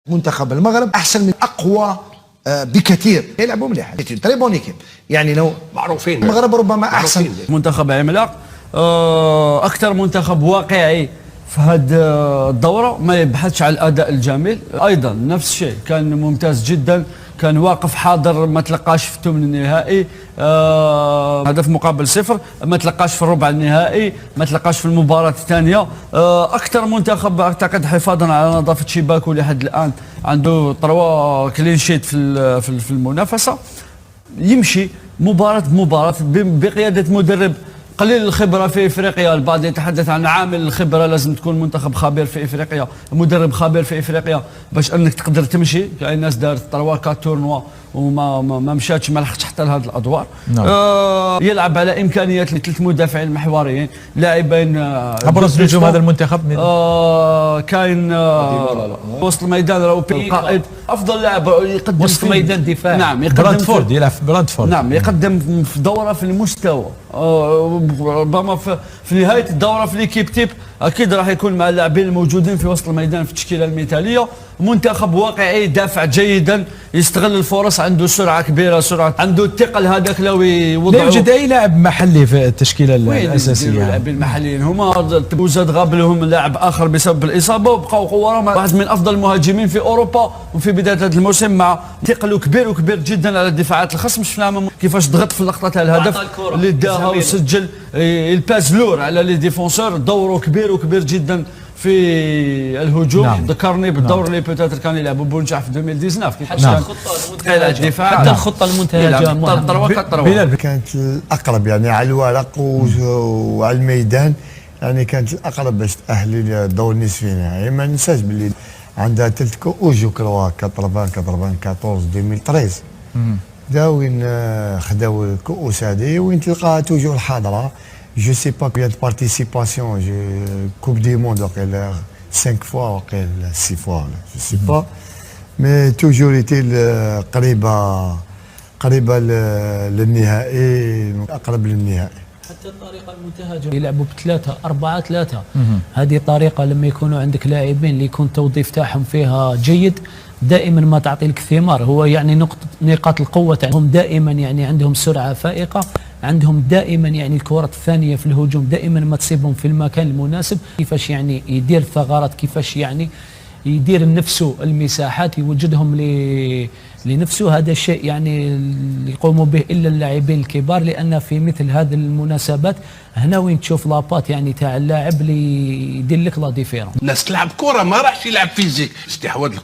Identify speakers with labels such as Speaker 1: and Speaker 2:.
Speaker 1: منتخب المغرب احسن من اقوى بكثير، يلعبوا مليح، تري بون ايكيب، يعني لو
Speaker 2: معروفين
Speaker 1: المغرب ربما احسن
Speaker 3: منتخب عملاق، اكثر منتخب واقعي في هذه الدوره، ما يبحثش على الاداء الجميل. ايضا نفس الشيء كان ممتاز جدا، كان واقف حاضر، ما تلقاش في الثمن النهائي، هدف مقابل صفر، ما تلقاش في الربع النهائي، ما تلقاش في المباراه الثانيه. اكثر منتخب اعتقد حفاظا على نظافه شباكه لحد الان، عنده 3 كلين شيت في المنافسه، يمشي مباراه بمباراه بقياده مدرب قليل الخبره في افريقيا. البعض يتحدث عن عامل الخبره، لازم تكون منتخب خبير في افريقيا، مدرب خبير في افريقيا باش انك تقدر تمشي. كاين ناس دارت 3 تورنوا وما مشاتش، ما لحقتش حتى لهذه الادوار. يلعب على امكانيات 3 مدافعين محوريين، لاعبين
Speaker 4: ابرز نجوم هذا المنتخب.
Speaker 3: كاين وسط الميدان راهو القائد، افضل لاعب يقدم
Speaker 2: وسط الميدان دفاع.
Speaker 3: نعم، يقدم
Speaker 4: برادفورد، يلعب في برادفورد.
Speaker 3: نعم، يقدم في دوره في المستوى. ربما في نهايه الدوره في ليكيب تيب اكيد راح يكون مع اللاعبين الموجودين في وسط الميدان في التشكيله المثاليه. منتخب واقعي، يدافع جيدا، يستغل الفرص، عنده سرعه كبيره، عنده الثقل هذاك لو يوضعوا.
Speaker 4: لا يوجد اي لاعب محلي في التشكيله الاساسيه.
Speaker 3: اللاعبين المحليين هما، وزاد غاب لهم لاعب اخر بسبب الاصابه، وبقاو قوه. واحد من افضل المهاجمين في اوروبا، وفي بدايه هذا الموسم مع ثقله كبير وكبير جدا على دفاعات الخصم. شفنا كيفاش ضغط في اللقطه تاع الهدف اللي داها وسجل الباس لور على لي ديفونسور. دوره كبير وكبير جدا في الهجوم.
Speaker 4: نعم.
Speaker 3: ذكرني بالدور اللي بوتاتر كان يلعبوا بونجاح في 2019 كيفاش
Speaker 4: نعم.
Speaker 3: كان ثقيل على الدفاع.
Speaker 2: حتى الخطه المنتهجه
Speaker 5: كانت الاقرب يعني على الورق وعلى الميدان، يعني كانت الاقرب باش تاهل للدور النصف النهائي. ما ننساش باللي عندها 3 كؤوس، جو كروا 94 2013 دا وين خداو الكؤوس هذه، وين تلقاها توجور حاضره. جو سي با كومبيان دو بارتيسيباسيون كوب دي موند، وقيل 5 فوا وقيل 6 فوا، جو سي با، مي توجور ايتي قريبه للنهائي، اقرب للنهائي.
Speaker 2: حتى الطريقه المنتهجه يلعبوا ب3-4-3، هذه طريقه لما يكونوا عندك لاعبين اللي يكون التوظيف تاعهم فيها جيد، دائما ما تعطي لك ثمار. هو يعني نقاط القوه تاعهم دائما، يعني عندهم سرعه فائقه، عندهم دائما يعني الكرات الثانيه في الهجوم دائما ما تصيبهم في المكان المناسب. كيفاش يعني يدير الثغرات، كيفاش يعني يدير لنفسه المساحات، يوجدهم لنفسه. هذا الشيء يعني اللي يقوموا به الا اللاعبين الكبار، لان في مثل هذه المناسبات هنا وين تشوف لابات يعني تاع اللاعب اللي يدير لك لا ديفيرون.
Speaker 6: الناس تلعب كره، ما راحش يلعب فيزيك، استحواذ